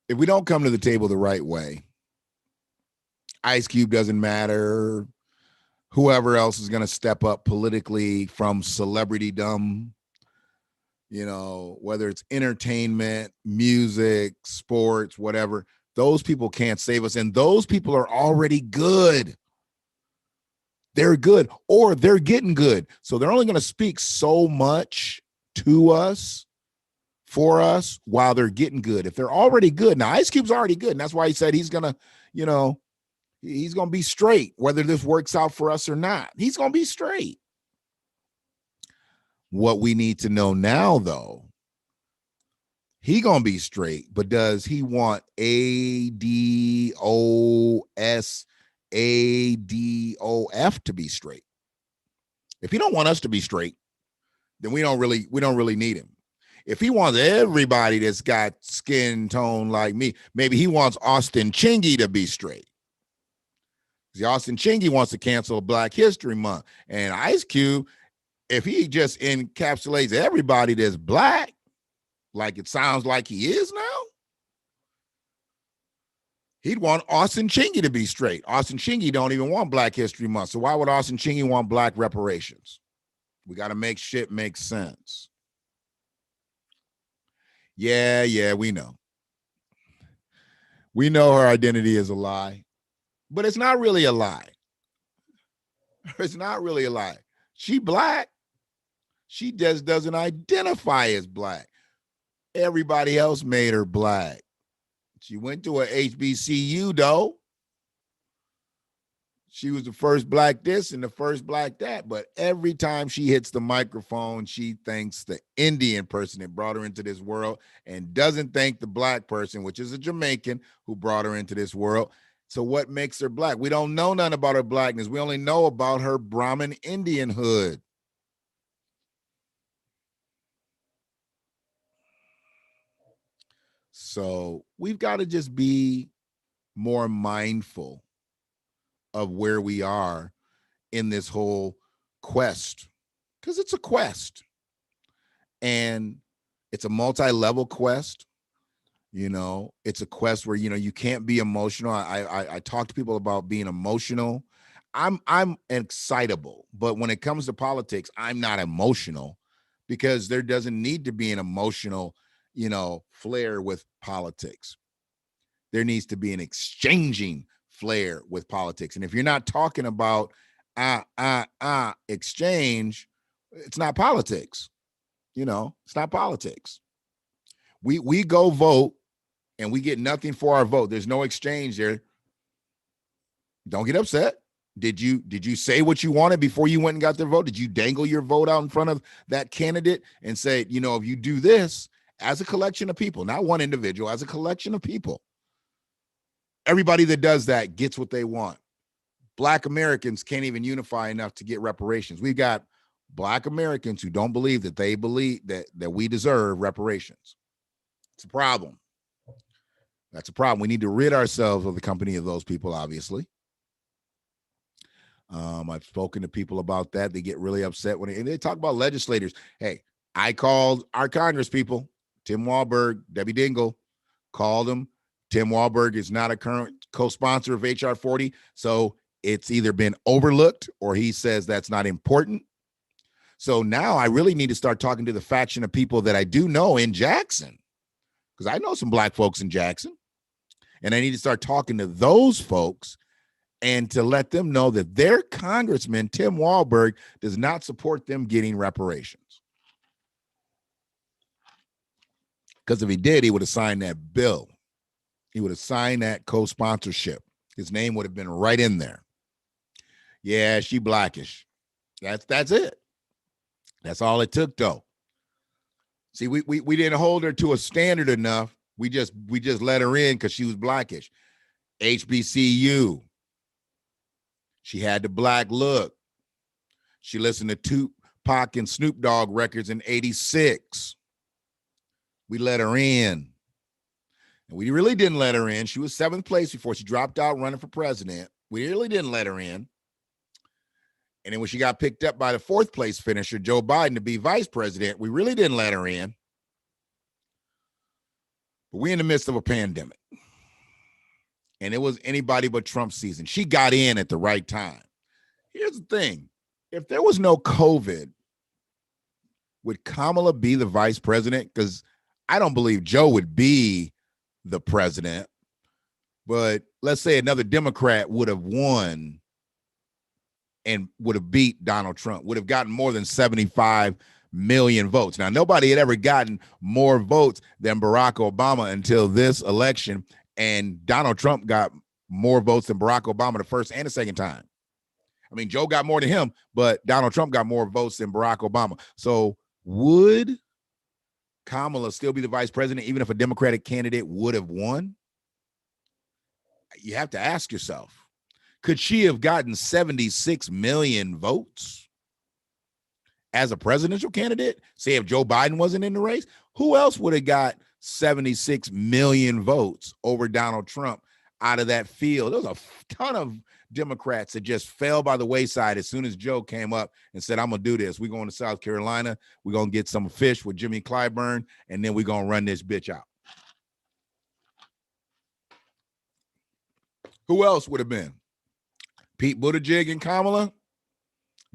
if we don't come to the table the right way, Ice Cube doesn't matter. Whoever else is going to step up politically from celebritydom, whether it's entertainment, music, sports, whatever, those people can't save us. And those people are already good. They're good, or they're getting good. So they're only going to speak so much to us, for us, while they're getting good. If they're already good, now Ice Cube's already good. And that's why he said he's going to, he's going to be straight, whether this works out for us or not. He's going to be straight. What we need to know now, though, he going to be straight, but does he want ADOS, ADOF to be straight? If he don't want us to be straight, then we don't really need him. If he wants everybody that's got skin tone like me, maybe he wants Austin Chingy to be straight. See, Austin Chingy wants to cancel Black History Month. And Ice Cube, if he just encapsulates everybody that's black, like it sounds like he is now, he'd want Austin Chingy to be straight. Austin Chingy don't even want Black History Month. So why would Austin Chingy want black reparations? We got to make shit make sense. Yeah, we know. We know her identity is a lie, but it's not really a lie. It's not really a lie. She black. She just doesn't identify as black. Everybody else made her black. She went to a HBCU, though. She was the first black this and the first black that. But every time she hits the microphone, she thanks the Indian person that brought her into this world and doesn't thank the black person, which is a Jamaican, who brought her into this world. So what makes her black? We don't know none about her blackness. We only know about her Brahmin Indian hood. So we've got to just be more mindful of where we are in this whole quest, because it's a quest, and it's a multi-level quest. It's a quest where you can't be emotional. I talk to people about being emotional. I'm excitable, but when it comes to politics, I'm not emotional, because there doesn't need to be an emotional flair with politics. There needs to be an exchanging flair with politics. And if you're not talking about exchange, it's not politics. It's not politics. We go vote and we get nothing for our vote. There's no exchange there. Don't get upset. Did you say what you wanted before you went and got their vote? Did you dangle your vote out in front of that candidate and say, if you do this, as a collection of people, not one individual, as a collection of people, everybody that does that gets what they want. Black Americans can't even unify enough to get reparations. We've got Black Americans who don't believe that they believe that we deserve reparations. It's a problem. That's a problem. We need to rid ourselves of the company of those people, obviously. I've spoken to people about that. They get really upset when they talk about legislators. Hey, I called our Congress people, Tim Walberg, Debbie Dingell, called them. Tim Walberg is not a current co-sponsor of HR 40, so it's either been overlooked or he says that's not important. So now I really need to start talking to the faction of people that I do know in Jackson, because I know some black folks in Jackson, and I need to start talking to those folks and to let them know that their congressman, Tim Walberg, does not support them getting reparations. Because if he did, he would have signed that bill. He would have signed that co-sponsorship. His name would have been right in there. Yeah, she blackish. That's it. That's all it took, though. See, we didn't hold her to a standard enough. We just let her in because she was blackish. HBCU. She had the black look. She listened to Tupac and Snoop Dogg records in '86. We let her in. And we really didn't let her in. She was 7th place before she dropped out running for president. We really didn't let her in. And then when she got picked up by the 4th place finisher, Joe Biden, to be vice president, we really didn't let her in. But we're in the midst of a pandemic. And it was anybody but Trump season. She got in at the right time. Here's the thing. If there was no COVID, would Kamala be the vice president? Because I don't believe Joe would be the president. But let's say another Democrat would have won and would have beat Donald Trump, would have gotten more than 75 million votes. Now, nobody had ever gotten more votes than Barack Obama until this election, and Donald Trump got more votes than Barack Obama the first and the second time. I mean, Joe got more than him, but Donald Trump got more votes than Barack Obama. So would Kamala still be the vice president even if a Democratic candidate would have won? You have to ask yourself, could she have gotten 76 million votes as a presidential candidate? Say if Joe Biden wasn't in the race, who else would have got 76 million votes over Donald Trump out of that field? There was a ton of Democrats that just fell by the wayside as soon as Joe came up and said, I'm going to do this. We're going to South Carolina. We're going to get some fish with Jimmy Clyburn, and then we're going to run this bitch out. Who else would have been? Pete Buttigieg and Kamala?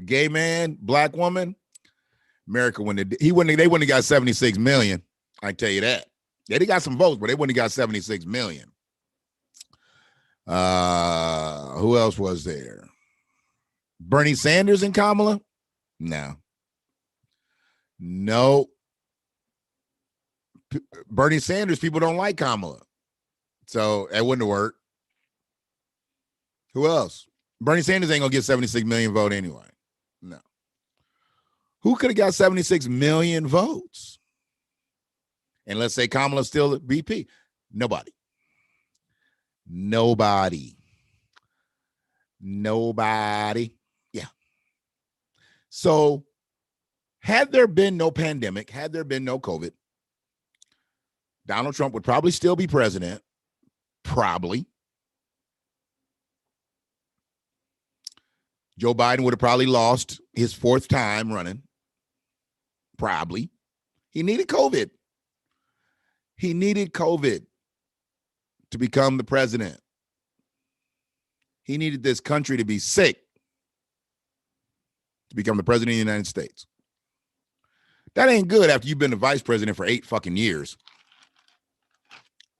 Gay man, black woman? America wouldn't have, they wouldn't have got 76 million. I tell you that. Yeah, they got some votes, but they wouldn't have got 76 million. Who else was there? Bernie Sanders and Kamala? No. Bernie Sanders, people don't like Kamala. So that wouldn't have worked. Who else? Bernie Sanders ain't gonna get 76 million vote anyway. No. Who could have got 76 million votes? And let's say Kamala's still at VP. Nobody. Yeah. So had there been no pandemic, had there been no COVID, Donald Trump would probably still be president. Probably. Joe Biden would have probably lost his fourth time running. Probably. He needed COVID. He needed COVID to become the president. He needed this country to be sick to become the president of the United States. That ain't good after you've been the vice president for 8 fucking years.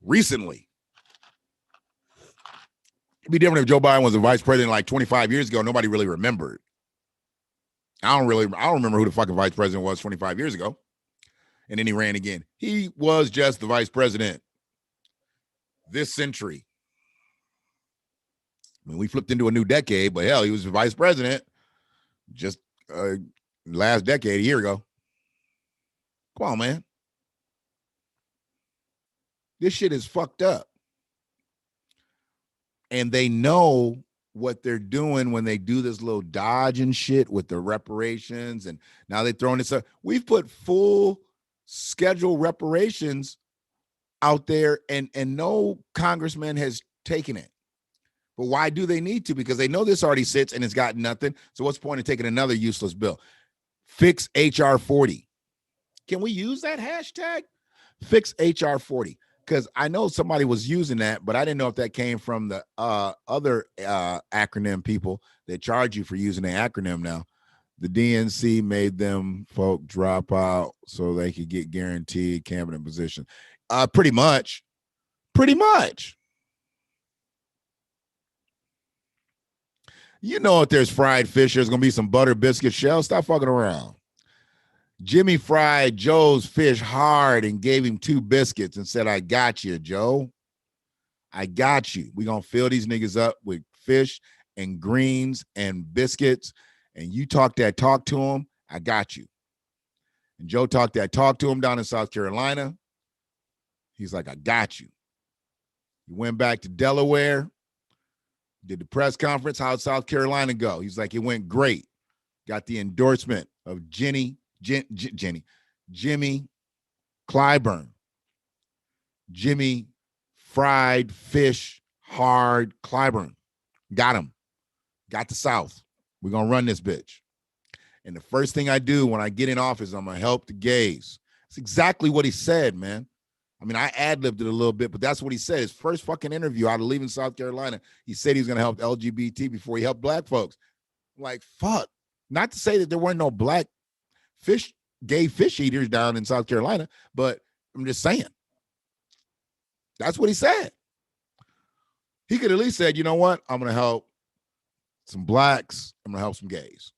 Recently. It'd be different if Joe Biden was a vice president like 25 years ago. Nobody really remembered. I don't remember who the fucking vice president was 25 years ago. And then he ran again. He was just the vice president this century. I mean, we flipped into a new decade, but hell, he was the vice president just last decade, a year ago. Come on, man. This shit is fucked up. And they know what they're doing when they do this little dodge and shit with the reparations. And now they're throwing this up. We've put full schedule reparations out there and no congressman has taken it. But why do they need to? Because they know this already sits and it's got nothing. So what's the point of taking another useless bill? Fix HR 40. Can we use that hashtag? Fix HR 40. Because I know somebody was using that, but I didn't know if that came from the other acronym people that charge you for using the acronym now. The DNC made them folk drop out so they could get guaranteed cabinet position. Pretty much. You know, if there's fried fish, there's going to be some butter biscuit shells. Stop fucking around. Jimmy fried Joe's fish hard and gave him 2 biscuits and said, I got you, Joe. I got you. We're going to fill these niggas up with fish and greens and biscuits. And you talk that talk to him. I got you. And Joe talked that talk to him down in South Carolina. He's like, I got you. He went back to Delaware, did the press conference. How'd South Carolina go? He's like, it went great. Got the endorsement of Jimmy Clyburn. Jimmy fried fish hard Clyburn. Got him. Got the South. We're going to run this bitch. And the first thing I do when I get in office, I'm going to help the gays. That's exactly what he said, man. I mean, I ad-libbed it a little bit, but that's what he said. His first fucking interview out of leaving South Carolina, he said he was going to help LGBT before he helped black folks. I'm like, fuck. Not to say that there weren't no black fish gay fish eaters down in South Carolina, but I'm just saying. That's what he said. He could at least said, you know what? I'm going to help some blacks. I'm going to help some gays.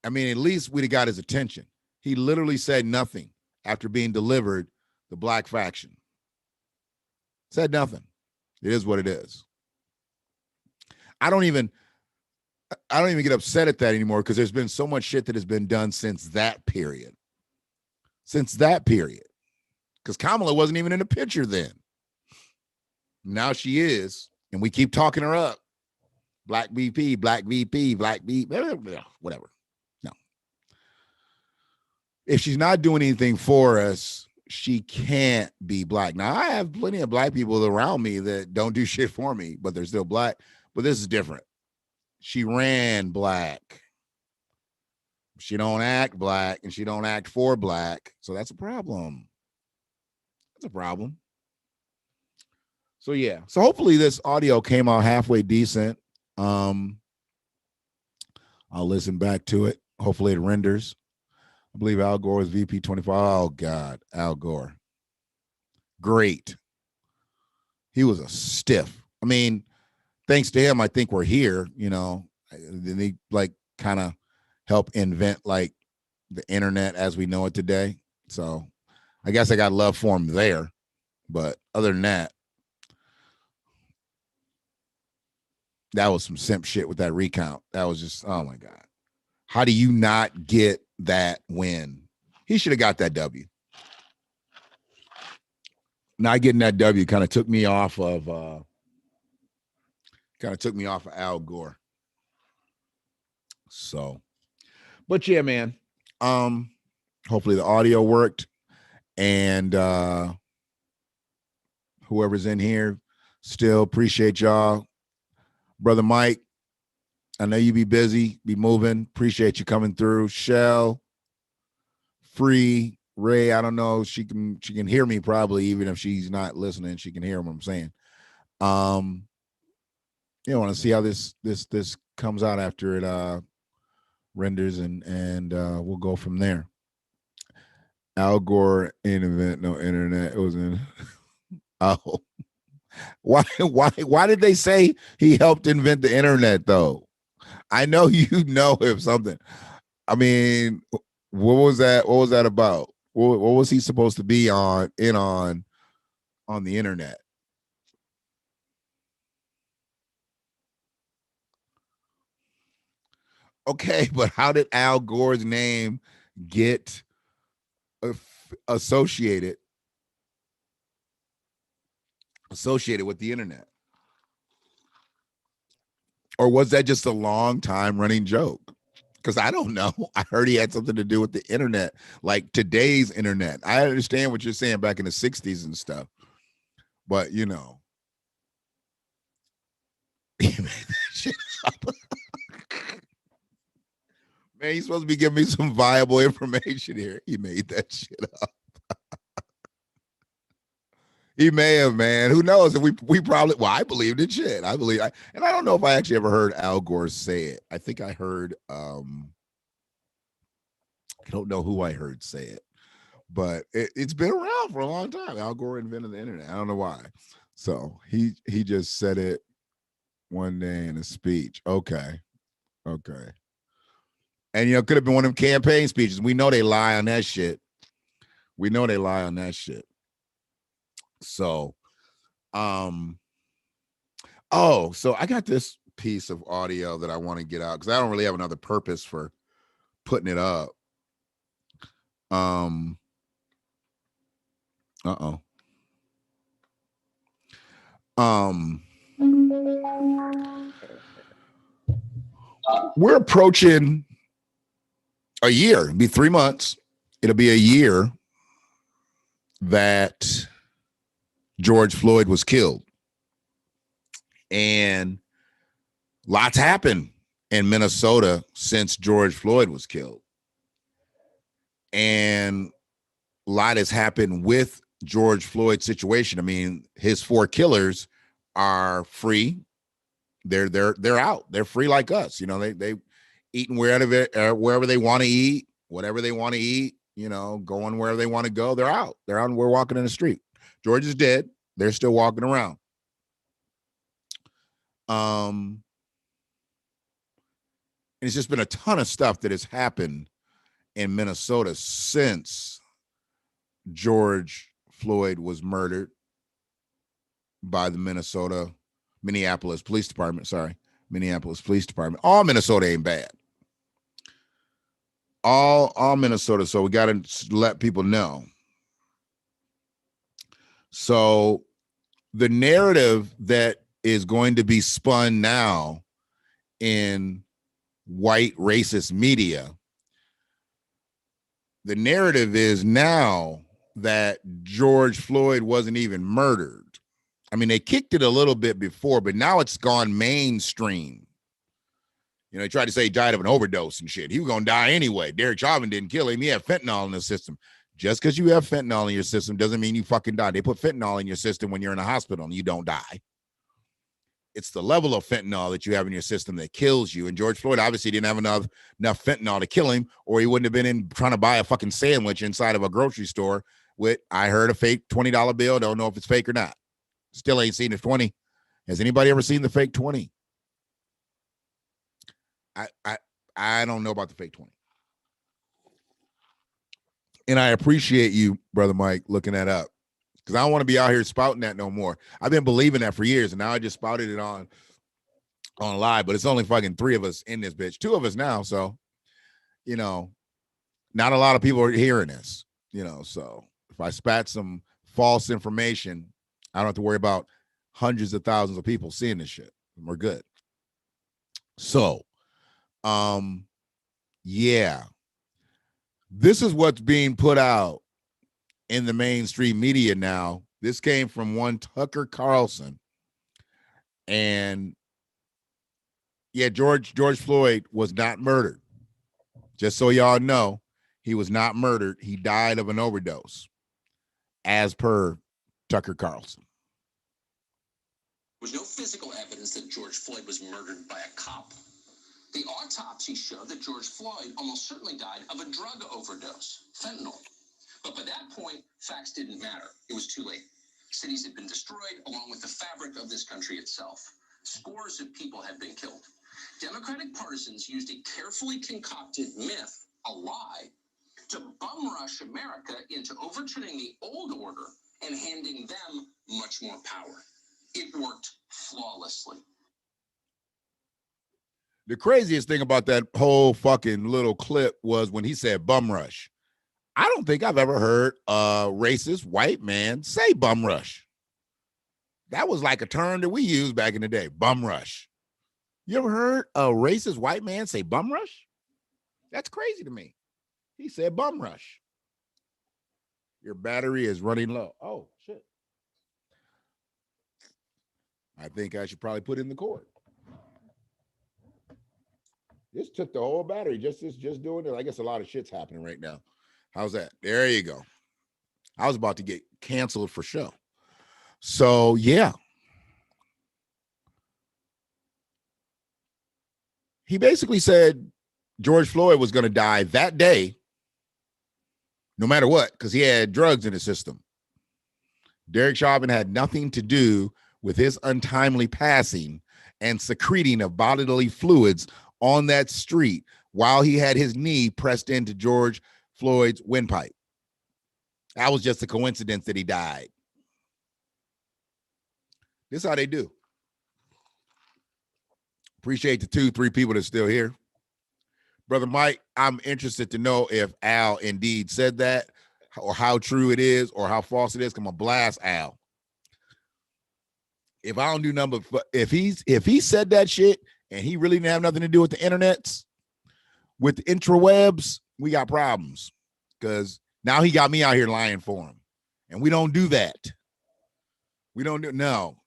I mean, at least we'd have got his attention. He literally said nothing after being delivered the black faction. Said nothing. It is what it is. I don't even get upset at that anymore because there's been so much shit that has been done since that period. Because Kamala wasn't even in the picture then. Now she is, and we keep talking her up. Black VP, black VP, black VP, whatever. No. If she's not doing anything for us, she can't be black. Now, I have plenty of black people around me that don't do shit for me, but they're still black. But this is different. She ran black. She don't act black, and she don't act for black. So that's a problem. That's a problem. So yeah. So hopefully this audio came out halfway decent. I'll listen back to it. Hopefully it renders. I believe Al Gore is VP 25. Oh God, Al Gore. Great. He was a stiff. I mean, thanks to him, I think we're here, you know. Then he like kind of helped invent like the internet as we know it today. So I guess I got love for him there. But other than that, that was some simp shit with that recount. That was just, oh my God. How do you not get that win? He should have got that W. Not getting that W kind of took me off of Al Gore. So, but yeah, man. Hopefully the audio worked, and whoever's in here, still appreciate y'all. Brother Mike, I know you be busy, be moving. Appreciate you coming through. Shell, Free, Ray, I don't know. She can hear me probably, even if she's not listening. She can hear what I'm saying. You know, want to see how this comes out after it renders, and we'll go from there. Al Gore ain't invent no internet. It was in oh. Why did they say he helped invent the internet though? I know you know if something. I mean, what was that? What was that about? What was he supposed to be on the internet? Okay, but how did Al Gore's name get associated with the internet? Or was that just a long time running joke? Because I don't know. I heard he had something to do with the internet, like today's internet. I understand what you're saying back in the 60s and stuff, but you know, he made that shit up. Man, he's supposed to be giving me some viable information here. He made that shit up. He may have, man. Who knows? And we probably, well, I believed it. Shit, I don't know if I actually ever heard Al Gore say it. I think I heard, I don't know who I heard say it, but it's been around for a long time. Al Gore invented the internet. I don't know why. So he just said it one day in a speech. Okay. And, you know, it could have been one of them campaign speeches. We know they lie on that shit. So, so I got this piece of audio that I want to get out because I don't really have another purpose for putting it up. We're approaching a year. It'll be 3 months. It'll be a year that George Floyd was killed. And lots happened in Minnesota since George Floyd was killed. And a lot has happened with George Floyd's situation. I mean, his 4 killers are free. They're out. They're free like us. You know, they eating wherever they want to eat. whatever they want to eat, going wherever they want to go. They're out. We're walking in the street. George is dead. They're still walking around. And it's just been a ton of stuff that has happened in Minnesota since George Floyd was murdered by the Minneapolis Police Department. Minneapolis Police Department. All Minnesota ain't bad. All Minnesota. So we got to let people know. So the narrative that is going to be spun now in white racist media, the narrative is now that George Floyd wasn't even murdered. I mean, they kicked it a little bit before, but now it's gone mainstream. They tried to say he died of an overdose and shit. He was going to die anyway. Derek Chauvin didn't kill him. He had fentanyl in his system. Just because you have fentanyl in your system doesn't mean you fucking die. They put fentanyl in your system when you're in a hospital and you don't die. It's the level of fentanyl that you have in your system that kills you. And George Floyd obviously didn't have enough fentanyl to kill him, or he wouldn't have been in trying to buy a fucking sandwich inside of a grocery store with, I heard, a fake $20 bill. Don't know if it's fake or not. Still ain't seen the 20. Has anybody ever seen the fake 20? I don't know about the fake 20. And I appreciate you, Brother Mike, looking that up, because I don't want to be out here spouting that no more. I've been believing that for years, and now I just spouted it on live, but it's only fucking 3 of us in this bitch. 2 of us now, so, not a lot of people are hearing this, so if I spat some false information, I don't have to worry about hundreds of thousands of people seeing this shit. We're good. So, yeah, this is what's being put out in the mainstream media now. This came from one Tucker Carlson. And yeah, George Floyd was not murdered. Just so y'all know, he was not murdered. He died of an overdose, as per Tucker Carlson. There was no physical evidence that George Floyd was murdered by a cop. The autopsy showed that George Floyd almost certainly died of a drug overdose, fentanyl. But by that point, facts didn't matter. It was too late. Cities had been destroyed, along with the fabric of this country itself. Scores of people had been killed. Democratic partisans used a carefully concocted myth, a lie, to bum rush America into overturning the old order and handing them much more power. It worked flawlessly. The craziest thing about that whole fucking little clip was when he said bum rush. I don't think I've ever heard a racist white man say bum rush. That was like a term that we used back in the day, bum rush. You ever heard a racist white man say bum rush? That's crazy to me. He said bum rush. Your battery is running low. Oh, shit. I think I should probably put in the cord. This took the whole battery, just doing it. I guess a lot of shit's happening right now. How's that? There you go. I was about to get canceled for show. So, yeah. He basically said George Floyd was going to die that day, no matter what, because he had drugs in his system. Derek Chauvin had nothing to do with his untimely passing and secreting of bodily fluids on that street while he had his knee pressed into George Floyd's windpipe. That was just a coincidence that he died. This is how they do. Appreciate the 2-3 people that's still here. Brother Mike, I'm interested to know if Al indeed said that, or how true it is, or how false it is. I'm gonna blast Al. If I don't do nothing but if he said that shit and he really didn't have nothing to do with the internets, with the intrawebs, we got problems. Because now he got me out here lying for him. And we don't do that. We don't do no.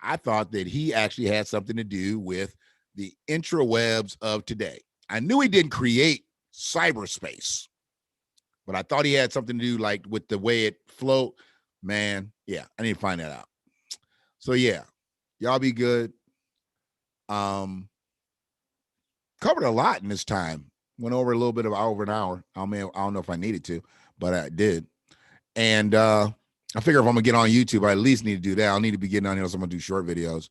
I thought that he actually had something to do with the intrawebs of today. I knew he didn't create cyberspace, but I thought he had something to do like with the way it flowed. Man, yeah, I need to find that out. So yeah, y'all be good. Covered a lot in this time. Went over a little bit of over an hour. I don't know if I needed to, but I did. And I figure if I'm gonna get on YouTube, I at least need to do that. I'll need to be getting on here, so I'm gonna do short videos.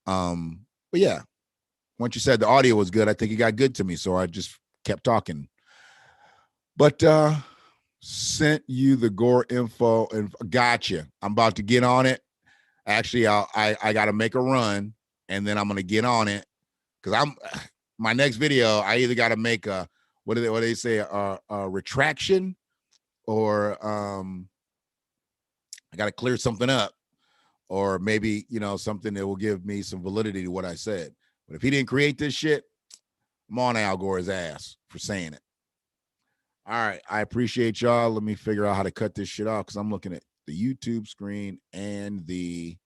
But yeah, once you said the audio was good, I think it got good to me, so I just kept talking. But sent you the Gore info and gotcha. I'm about to get on it. Actually, I got to make a run, and then I'm gonna get on it because my next video. I either got to make a what do they say a retraction, or I got to clear something up, or maybe something that will give me some validity to what I said. But if he didn't create this shit, I'm on Al Gore's ass for saying it. All right, I appreciate y'all. Let me figure out how to cut this shit off because I'm looking at the YouTube screen and the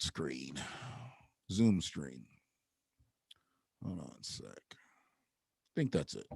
screen, Zoom screen. Hold on a sec. I think that's it.